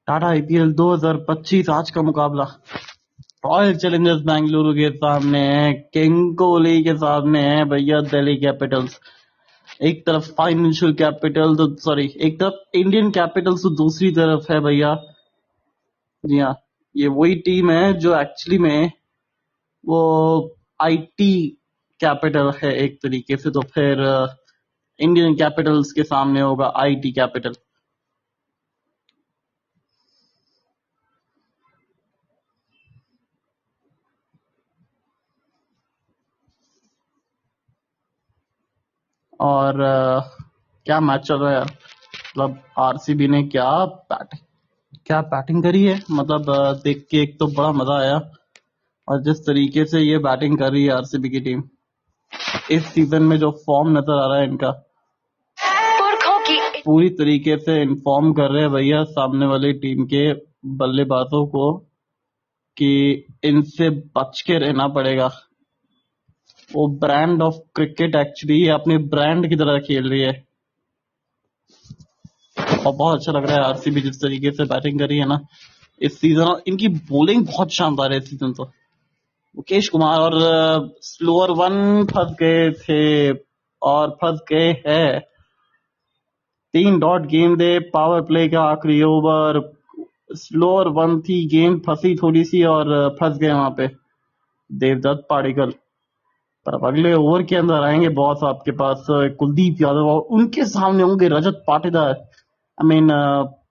Tata IPL 2025 आज का मुकाबला रॉयल चैलेंजर्स बेंगलुरु के सामने है, किंग कोहली के सामने है भैया दिल्ली कैपिटल्स। एक तरफ फाइनेंशियल कैपिटल तो सॉरी एक तरफ इंडियन कैपिटल्स तो दूसरी तरफ है भैया। जी हाँ, ये वही टीम है जो एक्चुअली में वो आईटी कैपिटल है एक तरीके से, तो फिर इंडियन कैपिटल्स के सामने होगा आईटी कैपिटल। और क्या मैच चल रहा है यार। मतलब आरसीबी ने क्या बैटिंग करी है। मतलब देख के एक तो बड़ा मजा आया, और जिस तरीके से ये बैटिंग कर रही है आरसीबी की टीम इस सीजन में, जो फॉर्म नजर आ रहा है इनका, पूरी तरीके से इन्फॉर्म कर रहे हैं भैया सामने वाली टीम के बल्लेबाजों को कि इनसे बच के रहना पड़ेगा। वो ब्रांड ऑफ क्रिकेट एक्चुअली अपने ब्रांड की तरह खेल रही है, और बहुत अच्छा लग रहा है आरसीबी जिस तरीके से बैटिंग करी है ना इस सीजन। और इनकी बॉलिंग बहुत शानदार है इस सीजन। तो मुकेश कुमार और स्लोअर वन फंस गए थे और फंस गए हैं। 3 डॉट गेंदे, पावर प्ले का आखिरी ओवर, स्लोअर वन थी, गेंद फंसी थोड़ी सी और फंस गए वहां पे देवदत्त पाडिक्कल। पर अब अगले ओवर के अंदर आएंगे बॉस आपके पास कुलदीप यादव, और उनके सामने होंगे रजत पाटीदार। आई मीन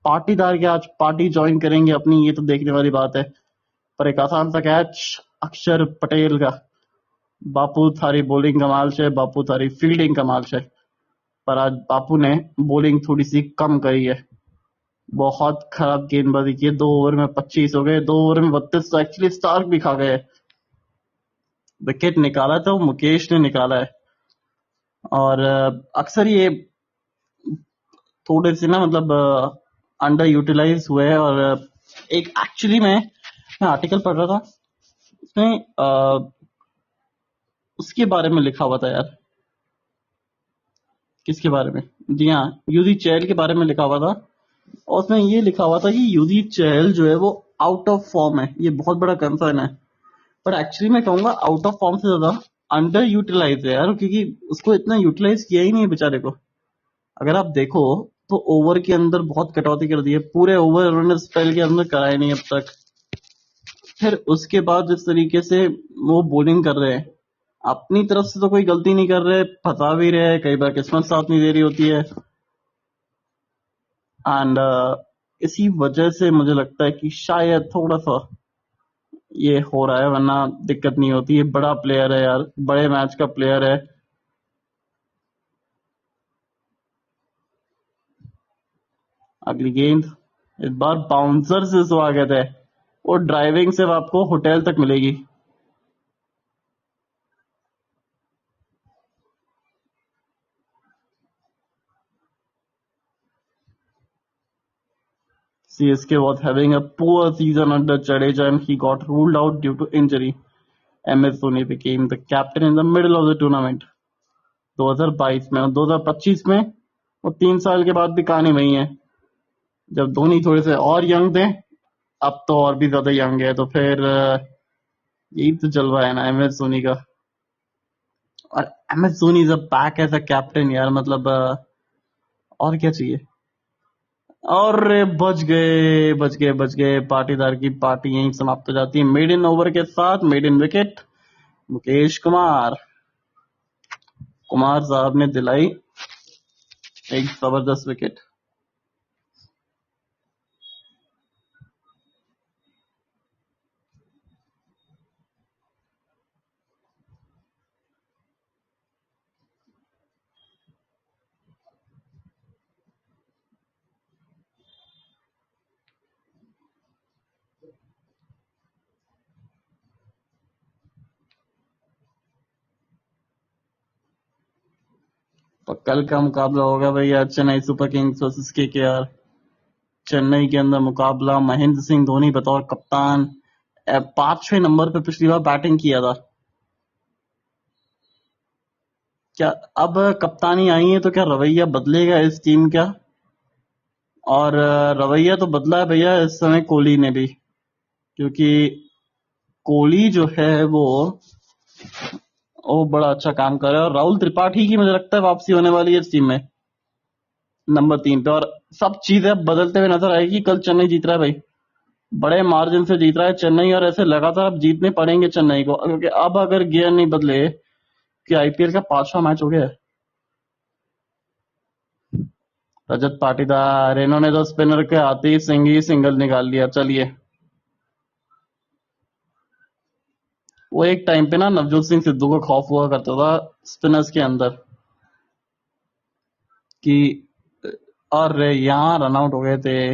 पाटीदार के आज पार्टी ज्वाइन करेंगे अपनी, ये तो देखने वाली बात है। पर एक आसान सा कैच अक्षर पटेल का। बापू थारी बॉलिंग कमाल से, बापू थारी फील्डिंग कमाल से, पर आज बापू ने बॉलिंग थोड़ी सी कम करी है। बहुत खराब गेंदबाजी की है। 2 ओवर में 25 हो गए, 2 ओवर में 32, तो एक्चुअली स्टार्क भी खा गए। विकेट निकाला तो मुकेश ने निकाला है। और अक्सर ये थोड़े से ना मतलब अंडर यूटिलाइज हुए हैं। और एक एक्चुअली मैं आर्टिकल पढ़ रहा था, उसमें उसके बारे में लिखा हुआ था यार। किसके बारे में? जी हाँ, युधी चहल के बारे में लिखा हुआ था। और उसमें ये लिखा हुआ था कि युधी चहल जो है वो आउट ऑफ फॉर्म है। ये बहुत बड़ा कंसर्न है। पर एक्चुअली मैं कहूंगा आउट ऑफ फॉर्म से ज्यादा अंडर यूटिलाइज है यार, क्योंकि उसको इतना यूटिलाइज किया ही नहीं बेचारे को। अगर आप देखो तो ओवर के अंदर बहुत कटौती कर दी है। पूरे ओवर उन्होंने स्पेल के अंदर कराए नहीं अब तक। फिर उसके बाद जिस तरीके से वो बॉलिंग कर रहे हैं, अपनी तरफ से तो कोई गलती नहीं कर रहे, फंसा भी रहे हैं, कई बार किस्मत साथ नहीं दे रही होती है। एंड इसी वजह से मुझे लगता है कि शायद थोड़ा सा ये हो रहा है, वरना दिक्कत नहीं होती। ये बड़ा प्लेयर है यार, बड़े मैच का प्लेयर है। अगली गेंद इस बार बाउंसर से स्वागत है, और ड्राइविंग से आपको होटल तक मिलेगी। CSK was having a poor season under Jadeja and he got ruled out due to injury. MS Dhoni became the captain in the middle of the tournament. 2022 में और 2025 में वो 3 साल के बाद भी कहानी वही है। जब धोनी थोड़े से और यंग थे, अब तो और भी ज्यादा यंग है। तो फिर यही तो जलवा है ना MS धोनी का। और MS Dhoni is a back as a captain यार, मतलब और क्या चाहिए। और बच गए पाटीदार की पार्टी यहीं समाप्त हो जाती है मेड ओवर के साथ। Made in wicket Mukesh Kumar. Kumar साहब ने दिलाई एक जबरदस्त विकेट। तो कल का मुकाबला होगा भैया Chennai super Kings versus KKR। Chennai के अंदर मुकाबला, महेंद्र सिंह धोनी बतौर कप्तान। 5वें नंबर पे पिछली बार बैटिंग किया था। क्या अब कप्तानी आई है तो क्या रवैया बदलेगा इस टीम का? और रवैया तो बदला है भैया इस समय कोहली ने भी, क्योंकि कोहली जो है वो बड़ा अच्छा काम कर रहा है, और राहुल त्रिपाठी की मुझे लगता है वापसी होने वाली है इस टीम में नंबर 3 पे। और सब चीजें अब बदलते हुए नजर आएगी। कल चेन्नई जीत रहा है भाई, बड़े मार्जिन से जीत रहा है चेन्नई, और ऐसे लगातार अब जीतने पड़ेंगे चेन्नई को, क्योंकि अब अगर गियर नहीं बदले कि आईपीएल का 5वां मैच हो गया है। रजत पाटीदार, इन्होंने तो स्पिनर के आते ही सिंगल निकाल लिया। चलिए, वो एक टाइम पे ना नवजोत सिंह सिद्धू को खौफ हुआ करता था स्पिनर्स के अंदर कि और यहाँ रन आउट हो गए थे,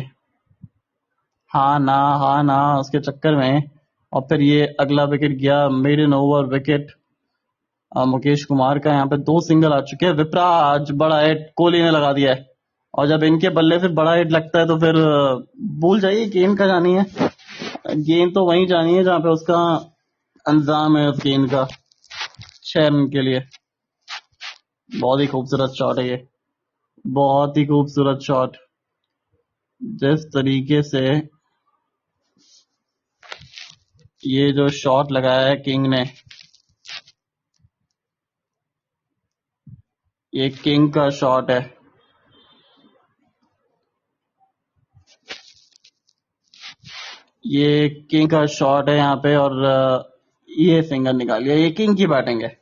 हाँ ना उसके चक्कर में। और फिर ये अगला विकेट गया, maiden over wicket Mukesh Kumar का। यहाँ पे 2 सिंगल आ चुके हैं। विपराज बड़ा हिट कोहली ने लगा दिया है, और जब इनके बल्ले से बड़ा हिट लगता है तो फिर भूल जाइए गेंद का जानी है। गेंद तो वहीं जानी है जहाँ पे उसका अंजाम है उस गेंद का। 6 रन के लिए बहुत ही खूबसूरत शॉट है ये, बहुत ही खूबसूरत शॉट। जिस तरीके से ये जो शॉट लगाया है किंग ने, ये किंग का शॉट है। ये किंग का शॉट है यहाँ पे, और ये सिंगल निकाल लिया। ये किंग की बैटिंग है।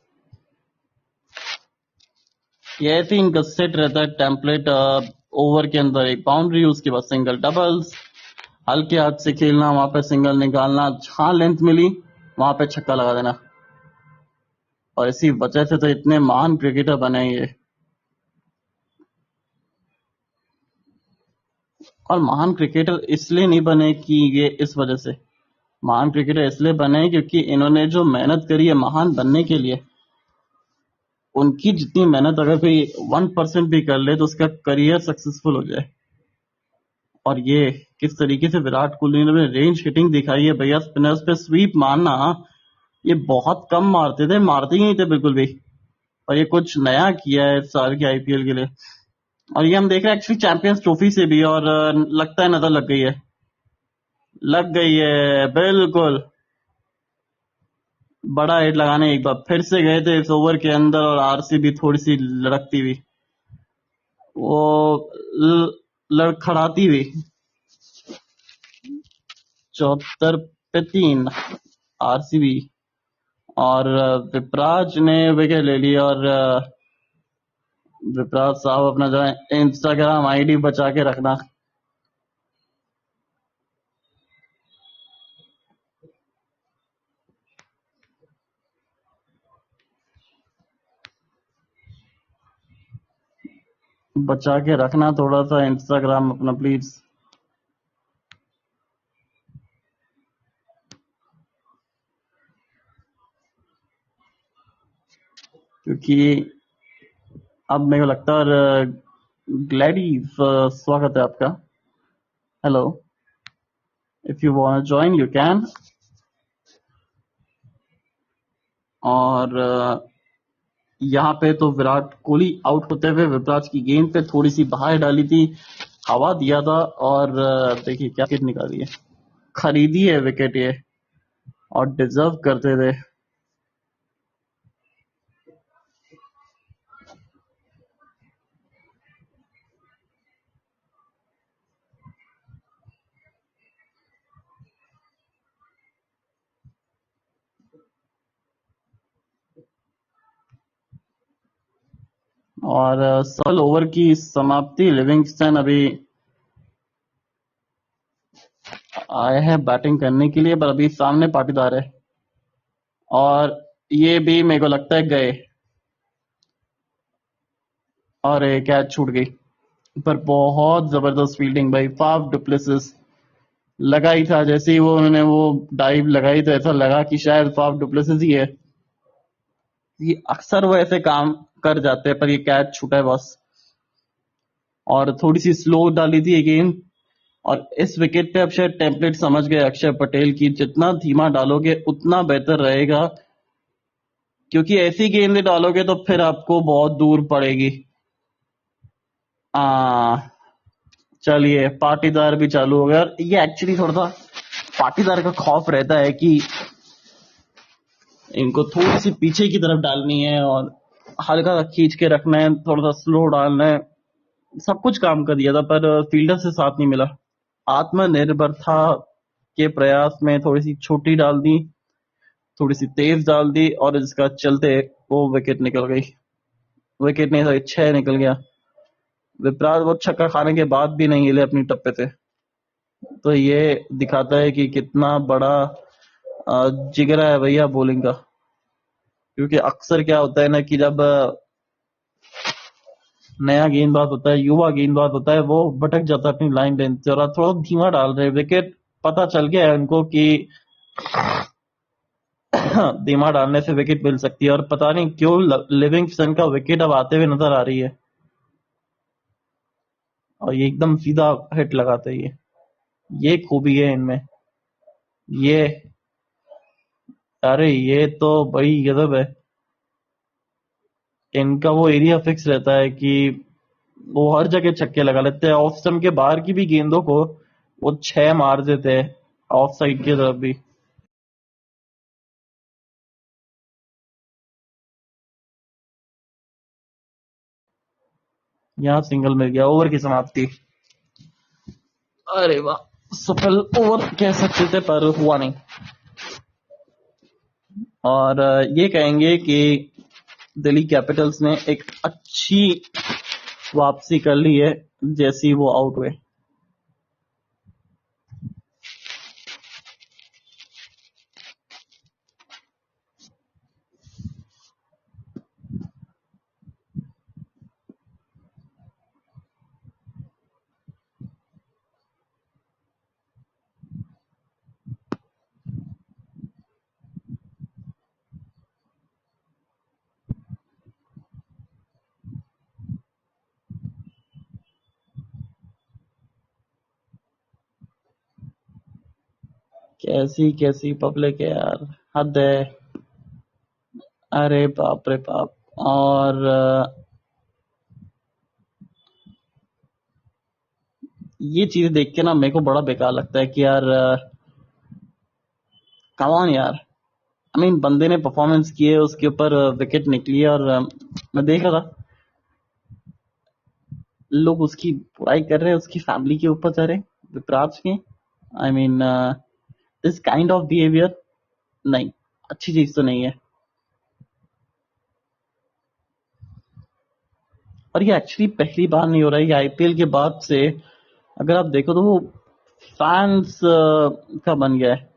ये ऐसे ही इनका सेट रहता है टेम्पलेट। ओवर के अंदर एक बाउंड्री, उसके बाद सिंगल डबल्स, हल्के हाथ से खेलना, वहां पे सिंगल निकालना, जहां लेंथ मिली वहां पे छक्का लगा देना। और इसी वजह से तो इतने महान क्रिकेटर बने ये। और महान क्रिकेटर इसलिए नहीं बने कि ये इस वजह से, महान क्रिकेटर इसलिए बने क्योंकि इन्होंने जो मेहनत करी है महान बनने के लिए, उनकी जितनी मेहनत अगर कोई 1% भी कर ले तो उसका करियर सक्सेसफुल हो जाए। और ये किस तरीके से विराट कोहली ने रेंज हिटिंग दिखाई है भैया, स्पिनर्स पे स्वीप मारना ये बहुत कम मारते थे, मारते ही नहीं थे बिल्कुल भी। और ये कुछ नया किया है इस साल के आईपीएल के लिए। और ये हम देख रहे हैं एक्चुअली चैंपियंस ट्रॉफी से भी, और लगता है नजर लग गई है, लग गई है बिल्कुल। बड़ा हिट लगाने एक बार फिर से गए थे इस ओवर के अंदर, और आरसीबी थोड़ी सी लड़कती हुई, वो लड़खड़ाती हुई। 74 पे 3 आरसीबी। और विपराज ने विकेट ले ली। और विपराज साहब अपना जो है इंस्टाग्राम आईडी बचा के रखना। बचा के रखना थोड़ा सा इंस्टाग्राम अपना प्लीज। क्योंकि अब मेरे को लगता है, और ग्लैडी स्वागत है आपका। Hello, if you want join you can. और यहाँ पे तो विराट कोहली आउट होते हुए विपराज की गेंद पे थोड़ी सी बाहर डाली थी, हवा दिया था, और देखिए क्या विकेट निकाली है। खरीदी है विकेट ये, और डिजर्व करते थे। और सरल ओवर की समाप्ति, लिविंगस्टन अभी आए हैं बैटिंग करने के लिए, पर अभी सामने पाटीदार है, और ये भी मेरे को लगता है गए, और कैच छूट गई। पर बहुत जबरदस्त फील्डिंग भाई, फाफ डुप्लेसिस लगा ही था। जैसे ही वो उन्होंने वो डाइव लगाई तो ऐसा लगा कि शायद फाफ डुप्लेसिस ही है। ये अक्सर वो ऐसे काम कर जाते हैं, पर ये कैच छूटा है बस। और थोड़ी सी स्लो डाली थी अगेन। और इस विकेट पे अब शायद टेम्पलेट समझ गए अक्षर पटेल की, जितना धीमा डालोगे उतना बेहतर रहेगा, क्योंकि ऐसी गेंद डालोगे तो फिर आपको बहुत दूर पड़ेगी। आ चलिए पाटीदार भी चालू हो गया, और ये एक्चुअली थोड़ा सा पाटीदार का खौफ रहता है कि इनको थोड़ी सी पीछे की तरफ डालनी है और हल्का खींच के रखना है, थोड़ा सा स्लो डालना है। सब कुछ काम कर दिया था पर फील्डर से साथ नहीं मिला। आत्मनिर्भरता के प्रयास में थोड़ी सी छोटी डाल दी, थोड़ी सी तेज डाल दी, और इसका चलते वो विकेट निकल गई। विकेट नहीं, सॉरी, 6 निकल गया। विपराग वो छक्का खाने के बाद भी नहीं हिले अपनी टप्पे से। तो ये दिखाता है कि कितना बड़ा जिगरा है भैया बॉलिंग का। क्योंकि अक्सर क्या होता है ना कि जब नया गेंदबाज होता है, युवा गेंदबाज होता है, वो भटक जाता है अपनी लाइन लेंथ से और थोड़ा धीमा डाल रहे विकेट। पता चल गया है उनको कि धीमा डालने से विकेट मिल सकती है, और पता नहीं क्यों लिविंगस्टन का विकेट अब आते हुए नजर आ रही है, और ये एकदम सीधा हिट लगाते हैं। ये खूबी है इनमें। ये, अरे ये तो भाई गजब है। इनका वो एरिया फिक्स रहता है कि वो हर जगह छक्के लगा लेते हैं। ऑफ स्टंप के बाहर की भी गेंदों को वो 6 मार देते हैं, ऑफ साइड की तरफ भी। यहाँ सिंगल मिल गया, ओवर की समाप्ति। अरे वाह, सफल ओवर कह सकते थे पर हुआ नहीं। और ये कहेंगे कि दिल्ली कैपिटल्स ने एक अच्छी वापसी कर ली है जैसी वो आउट हुए। कैसी कैसी पब्लिक है यार, हद है। अरे बाप रे बाप। और ये चीज देख के ना मेरे को बड़ा बेकार लगता है कि यार कम ऑन यार। आई मीन बंदे ने परफॉर्मेंस की है, उसके ऊपर विकेट निकली है, और मैं देख रहा था लोग उसकी बुराई कर रहे हैं, उसकी फैमिली के ऊपर जा रहे हैं, विपराज के। I mean this kind of behaviour नहीं, अच्छी चीज तो नहीं है। और ये एक्चुअली पहली बार नहीं हो रहा है, ये आईपीएल के बाद से अगर आप देखो तो वो फैंस का बन गया है।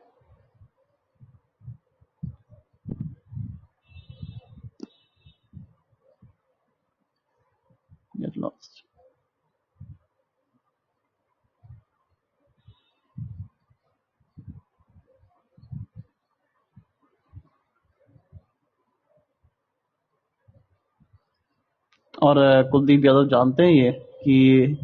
Get lost। और कुलदीप यादव जानते हैं ये कि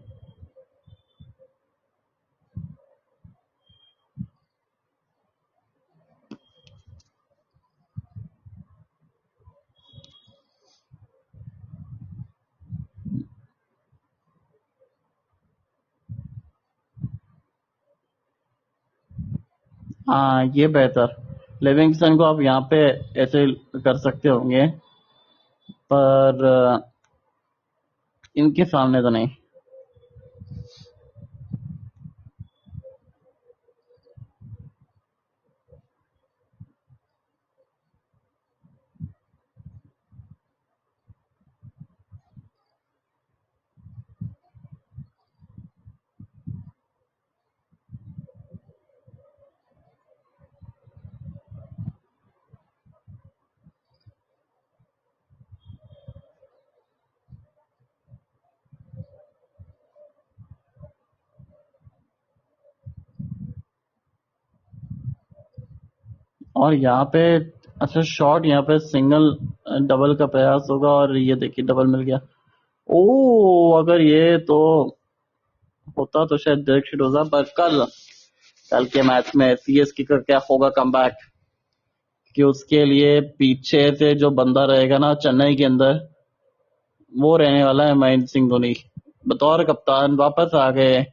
हाँ ये बेहतर। लिविंगस्टन को आप यहाँ पे ऐसे कर सकते होंगे, पर इनके सामने तो नहीं। और यहाँ पे अच्छा शॉट, यहाँ पे सिंगल डबल का प्रयास होगा, और ये देखिए डबल मिल गया। ओ, अगर ये तो होता तो शायद डायरेक्ट हिट होता, पर कल कल के मैच में सीएसके का क्या होगा कमबैक, कि उसके लिए पीछे से जो बंदा रहेगा ना चेन्नई के अंदर, वो रहने वाला है महेंद्र सिंह धोनी। बतौर कप्तान वापस आ गए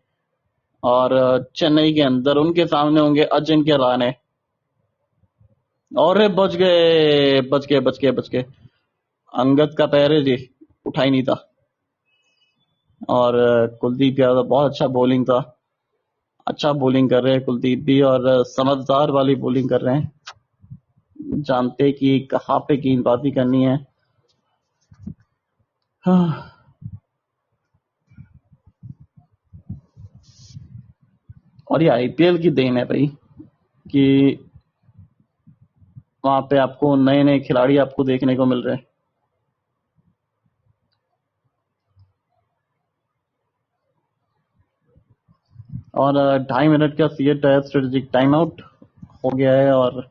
और चेन्नई के अंदर उनके सामने होंगे अजिंक्य रहाणे। और बच गए। अंगद का पैर जी उठा ही नहीं था। और कुलदीप यादव बहुत अच्छा बॉलिंग कर रहे हैं कुलदीप भी, और समझदार वाली बॉलिंग कर रहे हैं, जानते कि कहाँ पे गेंदबाजी करनी है। हाँ। और ये आईपीएल की देन है भाई कि वहां पे आपको नए नए खिलाड़ी आपको देखने को मिल रहे हैं। और 2.5 मिनट का सीए स्ट्रेटेजिक टाइम आउट हो गया है। और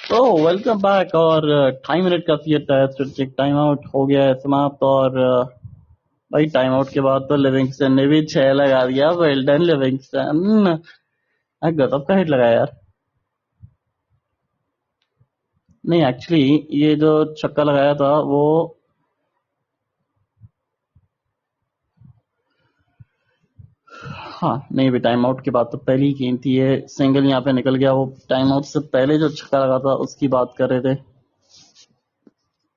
तो वेलकम बैक। और 2.5 मिनट का सीए स्ट्रेटेजिक टाइम आउट हो गया है समाप्त। और भाई टाइम आउट के बाद तो लिविंगस्टन ने भी 6 लगा दिया। वेल डन लिविंगस्टन, गजब का हिट लगाया यार। नहीं एक्चुअली ये जो छक्का लगाया था वो, हाँ नहीं भी टाइम आउट के बाद तो पहली गेंद थी, ये सिंगल यहाँ पे निकल गया। वो टाइम आउट से पहले जो छक्का लगा था उसकी बात कर रहे थे,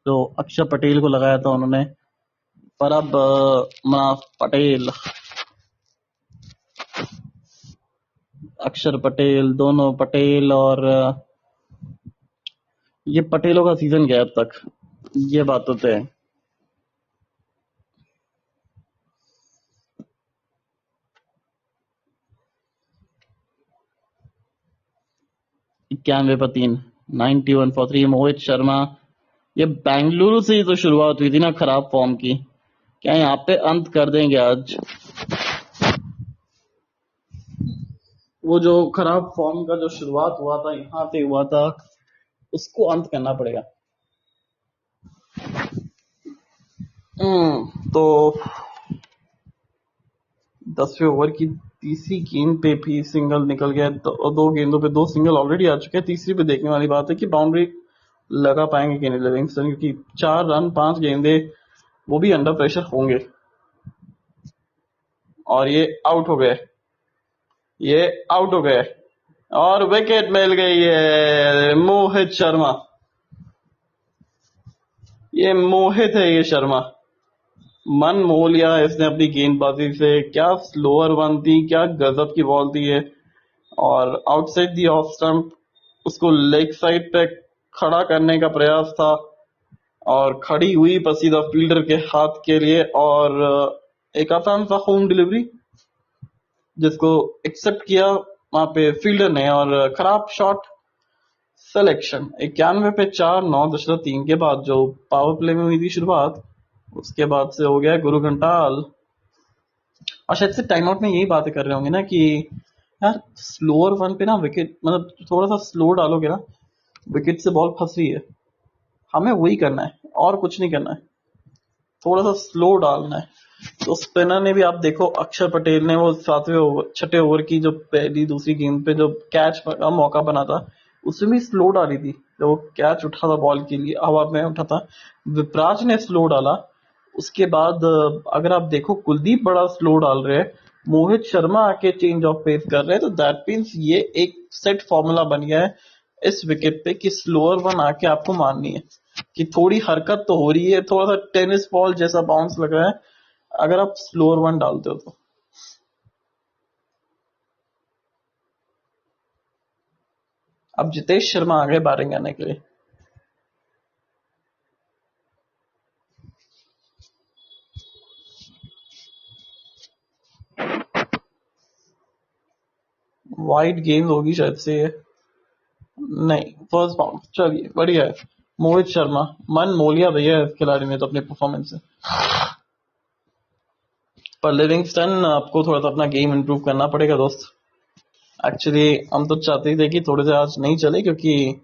तो अक्षर पटेल को लगाया था उन्होंने। पर अब मनाफ पटेल, अक्षर पटेल, दोनों पटेल, और ये पटेलों का सीजन गया अब तक, ये बात तो है। 91 पर 3, 91 for 3। मोहित शर्मा, ये बेंगलुरु से ही तो शुरुआत हुई थी ना खराब फॉर्म की, क्या यहाँ पे अंत कर देंगे आज? वो जो खराब फॉर्म का जो शुरुआत हुआ था यहाँ से हुआ था, उसको अंत करना पड़ेगा। तो 10वें ओवर की तीसरी गेंद पे भी सिंगल निकल गया। दो गेंदों पे 2 सिंगल ऑलरेडी आ चुके हैं। तीसरी पे देखने वाली बात है कि बाउंड्री लगा पाएंगे कि नहीं लिविंगस्टन, क्योंकि 4 रन 5 गेंदे वो भी अंडर प्रेशर होंगे। और ये आउट हो गए, ये आउट हो गए और विकेट मिल गई है मोहित शर्मा। ये मोहित है, ये शर्मा मन मोह लिया इसने अपनी गेंदबाजी से। क्या स्लोअर वन थी, क्या गजब की बॉल थी ये। और आउटसाइड दी ऑफ स्टंप उसको लेग साइड पे खड़ा करने का प्रयास था और खड़ी हुई पसीदा फील्डर के हाथ के लिए, और एक आसान सा होम डिलीवरी जिसको एक्सेप्ट किया वहां पे फील्डर ने, और खराब शॉट सिलेक्शन। 91 पे 4 9.3 के बाद जो पावर प्ले में हुई थी शुरुआत, उसके बाद से हो गया गुरु घंटाल। और शायद से टाइम आउट में यही बातें कर रहे होंगे ना कि यार स्लोअर वन पे ना विकेट, मतलब थोड़ा सा स्लो डालोगे ना, विकेट से बॉल फंस रही है, हमें वही करना है और कुछ नहीं करना है, थोड़ा सा स्लो डालना है। तो स्पिनर ने भी, आप देखो अक्षर पटेल ने वो 6वें ओवर की जो पहली दूसरी गेंद पे जो कैच का मौका बना था, उसमें भी स्लो डाली थी। जो कैच उठा था बॉल के लिए, हवा में उठा था, विपराज ने स्लो डाला। उसके बाद अगर आप देखो कुलदीप बड़ा स्लो डाल रहे हैं, मोहित शर्मा आके चेंज ऑफ पेस कर रहे हैं, तो दैट मीन्स ये एक सेट फॉर्मूला बन गया है इस विकेट पे कि स्लोअर वन आके आपको मारनी है, कि थोड़ी हरकत तो हो रही है, थोड़ा सा टेनिस बॉल जैसा बाउंस लग रहा है अगर आप स्लोअर वन डालते हो तो। अब जितेश शर्मा आ गए बैटिंग करने के लिए। वाइड गेंद होगी शायद से ये, नहीं फर्स्ट बाउंड। चलिए बढ़िया है, मोहित शर्मा मन मोह लिया भैया इस खिलाड़ी ने तो अपने परफॉर्मेंस से। पर लिविंगस्टन आपको थोड़ा सा अपना गेम इंप्रूव करना पड़ेगा दोस्त। एक्चुअली हम तो चाहते ही थे कि थोड़े से आज नहीं चले, क्योंकि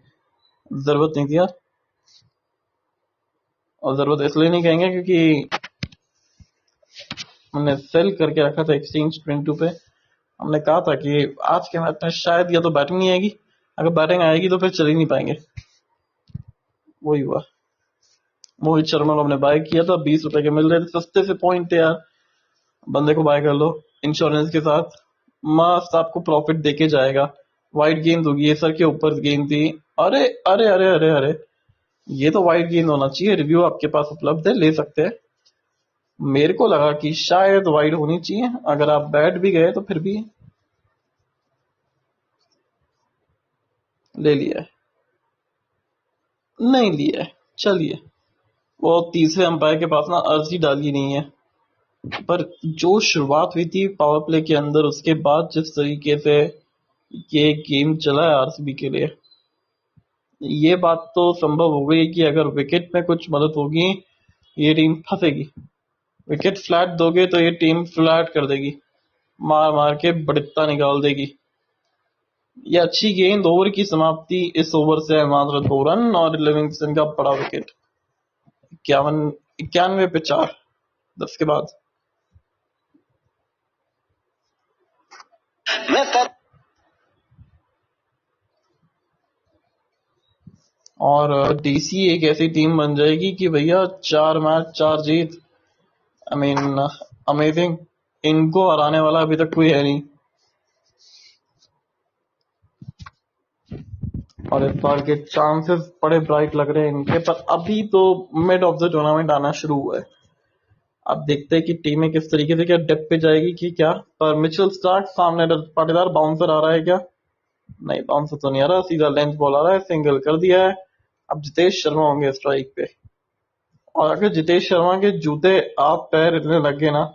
जरूरत नहीं थी यार। और जरूरत इसलिए नहीं कहेंगे क्योंकि हमने सेल करके रखा था एक्सचेंज 22 पे। हमने कहा था कि आज के मैच में शायद या तो बैटिंग नहीं आएगी, अगर बैटिंग आएगी तो फिर चल ही नहीं पाएंगे। वही हुआ। मोहित शर्मा को हमने बाय किया था, 20 रुपए के मिल रहे थे, सस्ते से पॉइंट थे यार, बंदे को बाय कर लो इंश्योरेंस के साथ, मस्त आपको प्रॉफिट देके जाएगा। वाइड गेंद होगी, ये सर के ऊपर गेंद थी। अरे अरे अरे अरे अरे, ये तो वाइड गेंद होना चाहिए। रिव्यू आपके पास उपलब्ध है, ले सकते हैं। मेरे को लगा कि शायद वाइड होनी चाहिए, अगर आप बैट भी गए तो फिर भी ले लिया है, नहीं लिया है। चलिए, वो तीसरे अंपायर के पास ना अर्जी डाली नहीं है। पर जो शुरुआत हुई थी पावर प्ले के अंदर, उसके बाद जिस तरीके से ये गेम चला है आरसीबी के लिए, ये बात तो संभव हो गई कि अगर विकेट में कुछ मदद होगी ये टीम फंसेगी। विकेट फ्लैट दोगे तो ये टीम फ्लैट कर देगी, मार मार के बड़ित्ता निकाल देगी। ये अच्छी गेंद, ओवर की समाप्ति इस ओवर से है मात्र 2 रन और लिविंगस्टन का बड़ा विकेट। 91 पे 4 10 के बाद। और डीसी एक ऐसी टीम बन जाएगी कि भैया 4 match 4 Jeet. I mean amazing. इनको हराने वाला अभी तक कोई है नहीं। और इस बार के चांसेस बड़े ब्राइट लग रहे हैं इनके, पर अभी तो मिड ऑफ द टूर्नामेंट आना शुरू हुआ है। अब देखते हैं कि टीमें किस तरीके से क्या डेप्थ पे जाएगी कि क्या। पर मिचेल स्टार्क सामने पाटीदार, बाउंसर आ रहा है क्या? नहीं, बाउंसर तो नहीं आ रहा, सीधा लेंथ बॉल आ रहा है, सिंगल कर दिया है। अब जितेश शर्मा होंगे स्ट्राइक पे, और अगर जितेश शर्मा के जूते आप पैर हिलने लग गए ना,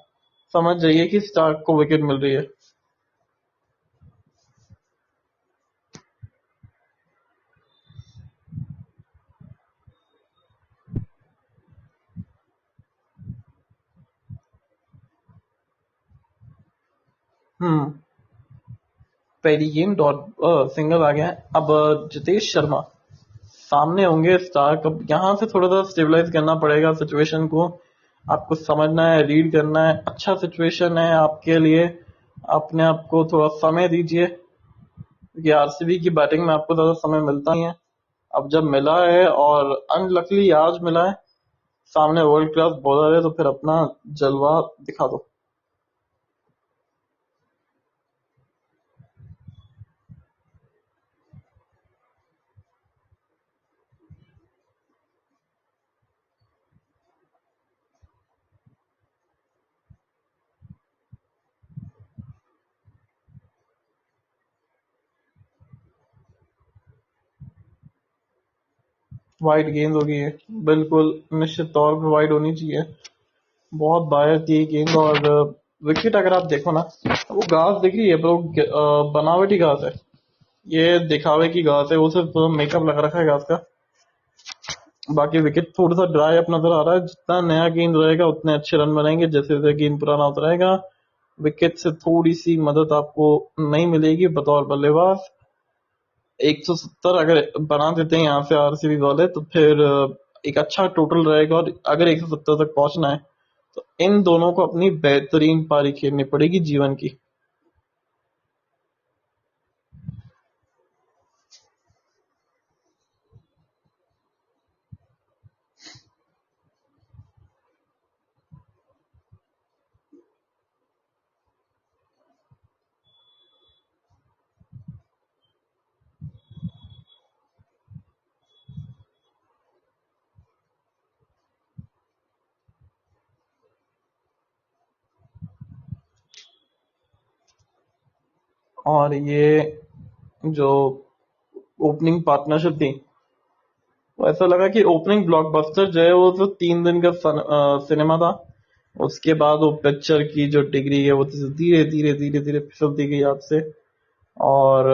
समझ जाइए कि स्टार्क को विकेट मिल रही है। हम्म, पहली गेम डॉट सिंगल आ गया है। अब जितेश शर्मा सामने होंगे स्टार्क। अब यहाँ से थोड़ा सा स्टेबलाइज करना पड़ेगा सिचुएशन को, आपको समझना है, रीड करना है। अच्छा सिचुएशन है आपके लिए, अपने आप को थोड़ा समय दीजिए, क्योंकि आरसीबी की बैटिंग में आपको ज्यादा समय मिलता ही है। अब जब मिला है और अनलकली आज मिला है, सामने वर्ल्ड क्लास बॉलर है, तो फिर अपना जलवा दिखा दो। वाइड गेंद होगी ये, बिल्कुल निश्चित तौर पर वाइड होनी चाहिए। बहुत बाहर थी गेंद, और विकेट अगर आप देखो ना, वो घास दिख रही है पर वो बनावटी घास है, ये दिखावे की घास है, वो सिर्फ मेकअप लगा रखा है घास का। बाकी विकेट थोड़ा सा ड्राई अप नजर आ रहा है। जितना नया गेंद रहेगा उतने अच्छे रन बनेंगे, जैसे जैसे गेंद पुराना होता रहेगा विकेट से थोड़ी सी मदद आपको नहीं मिलेगी बतौर बल्लेबाज। 170 अगर बना देते हैं यहाँ से आरसीबी वाले, तो फिर एक अच्छा टोटल रहेगा, और अगर 170 तक पहुंचना है तो इन दोनों को अपनी बेहतरीन पारी खेलनी पड़ेगी जीवन की। और ये जो ओपनिंग पार्टनरशिप थी, वो ऐसा लगा कि ओपनिंग ब्लॉकबस्टर जो है वो तो 3 दिन का सिनेमा था। उसके बाद वो पिक्चर की जो डिग्री है वो धीरे धीरे धीरे धीरे फिसलती गई आपसे। और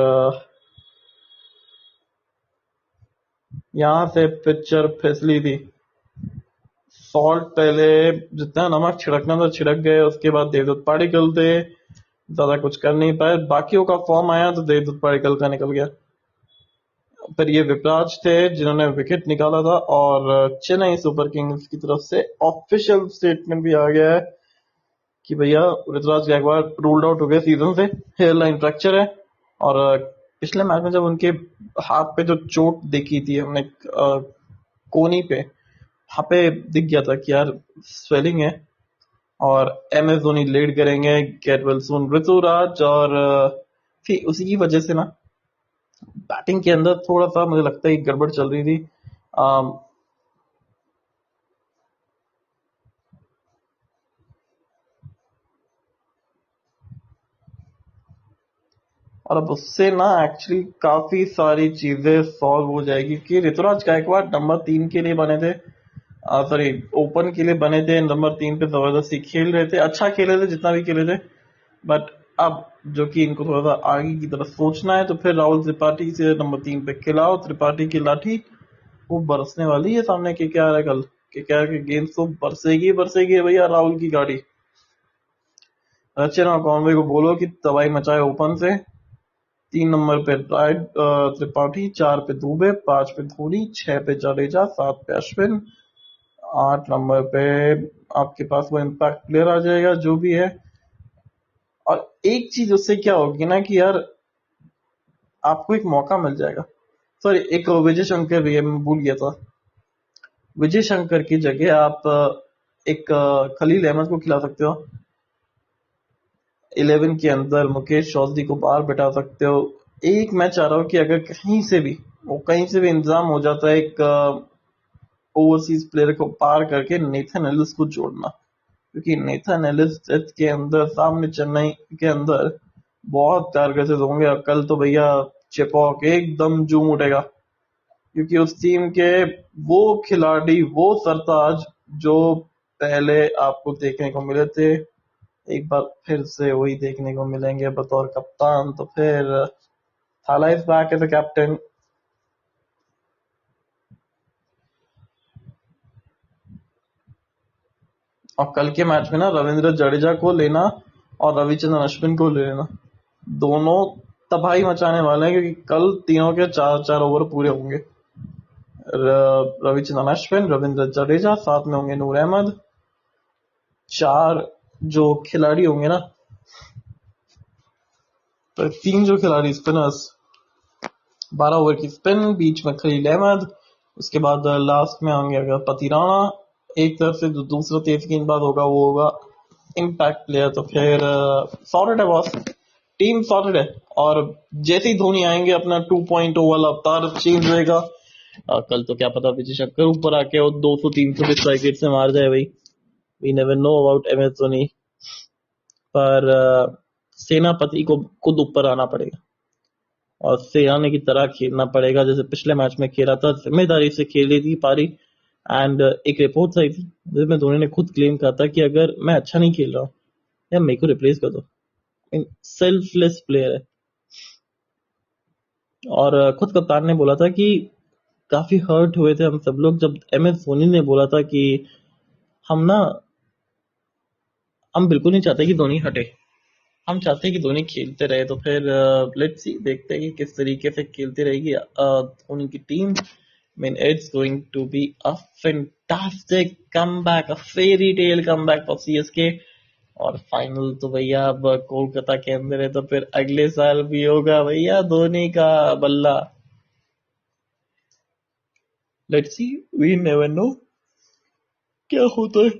यहाँ से पिक्चर फिसली थी। सॉल्ट पहले जितना नमक छिड़कना था छिड़क गए, उसके बाद देवदत्त पाडिक्कल थे, ज्यादा कुछ कर नहीं पाए। बाकियों का फॉर्म आया तो देवदत्त पाडिक्कल का निकल गया। फिर ये विपराज थे जिन्होंने विकेट निकाला था, और चेन्नई सुपर किंग्स की तरफ से ऑफिशियल स्टेटमेंट भी आ गया है कि भैया ऋतुराज गायकवाड़ रूल्ड आउट हो गए सीजन से, हेयरलाइन फ्रैक्चर है। और पिछले मैच में जब उनके हाथ पे जो चोट देखी थी हमने, कोनी पे, वहां पे दिख गया था कि यार स्वेलिंग है। और एम एस धोनी लीड करेंगे, गेट वेल सून ऋतुराज। और फिर उसी की वजह से ना बैटिंग के अंदर थोड़ा सा मुझे लगता है कि गड़बड़ चल रही थी। अम, और अब उससे ना एक्चुअली काफी सारी चीजें सॉल्व हो जाएगी कि ऋतुराज गायकवाड़ नंबर 3 के लिए बने थे, सॉरी ओपन के लिए बने थे। नंबर 3 पे जबरदस्ती खेल रहे थे, अच्छा खेले थे जितना भी खेले थे। बट अब जो कि इनको थोड़ा सा आगे की तरफ सोचना है, तो फिर राहुल त्रिपाठी से नंबर 3 पे खिलाओ। त्रिपाठी की लाठी वो बरसने वाली है सामने केकेआर है कल। केकेआर की गेंद तो बरसेगी बरसेगी भैया, राहुल की गाड़ी। रचना कॉनवे को बोलो कि तबाही मचाए ओपन से। 3 नंबर पे राइट त्रिपाठी, 4 पे दुबे, 5 पे धोनी, 6 पे जडेजा, 7 पे अश्विन, 8 नंबर पे आपके पास वो इम्पैक्ट प्लेयर आ जाएगा जो भी है। और एक चीज उससे क्या होगी ना कि यार आपको एक मौका मिल जाएगा। सॉरी, एक विजय शंकर भी है, मैं भूल गया था। विजय शंकर की जगह आप एक खलील अहमद को खिला सकते हो। 11 के अंदर मुकेश चौधरी को बाहर बैठा सकते हो। एक मैं चाह रहा हूँ कि अगर कहीं से भी इंतजाम हो जाता है एक ओवरसीज प्लेयर को पार करके नेथन एलिस को जोड़ना, क्योंकि नेथन एलिस के अंदर सामने चेन्नई के अंदर बहुत टारगेट होंगे। और कल तो भैया चेपॉक एकदम जूम उठेगा, क्योंकि उस टीम के वो खिलाड़ी, वो सरताज जो पहले आपको देखने को मिले थे, एक बार फिर से वही देखने को मिलेंगे बतौर कप्तान। तो फिर Thala is back as a captain. और कल के मैच में ना रविंद्र जडेजा को लेना और रविचंद्रन अश्विन को ले लेना, दोनों तबाही मचाने वाले हैं, क्योंकि कल तीनों के 4-4 ओवर पूरे होंगे। रविचंद्रन अश्विन, रविंद्र जडेजा, साथ में होंगे नूर अहमद। 4 जो खिलाड़ी होंगे ना, तो 3 जो खिलाड़ी स्पिनर्स, 12 ओवर की स्पिन, बीच में खलील अहमद, उसके बाद लास्ट में होंगे अगर पति राणा एक तरफ से, जो दूसरा तेज गेंदबाज होगा वो होगा इम्पैक्ट प्लेयर। तो फिर सॉर्टेड है बॉस, टीम सॉर्टेड है। और जैसे ही धोनी आएंगे अपना 2.0 वाला अवतार चेंज होएगा। कल तो क्या पता विजय शंकर ऊपर आके और 200-300 भी स्ट्राइक रेट से मार जाए भाई। We never know about M S Dhoni. पर सेनापति को खुद ऊपर आना पड़ेगा और सेनानी की तरह खेलना पड़ेगा जैसे पिछले मैच में खेला था, जिम्मेदारी से खेली थी पारी। एंड एक रिपोर्ट आई थी जिसमें धोनी ने खुद क्लेम करा था कि अगर मैं अच्छा नहीं खेल रहा हूँ या मेरे को रिप्लेस कर दो। सेल्फलेस प्लेयर है। और खुद कप्तान ने बोला था कि काफी हर्ट हुए थे हम सब लोग जब एम एस धोनी ने बोला था कि हम ना हम बिल्कुल नहीं चाहते कि धोनी हटे, हम चाहते हैं कि धोनी खेलते रहे। तो फिर लेट्स सी, देखते हैं कि किस तरीके से खेलती रहेगी धोनी की team. I mean, it's going to be a fantastic comeback, a fairy tale comeback for CSK। और फाइनल तो भैया अब कोलकाता के अंदर है, तो फिर अगले साल भी होगा भैया धोनी का बल्ला। Let's see, we never know क्या होता है।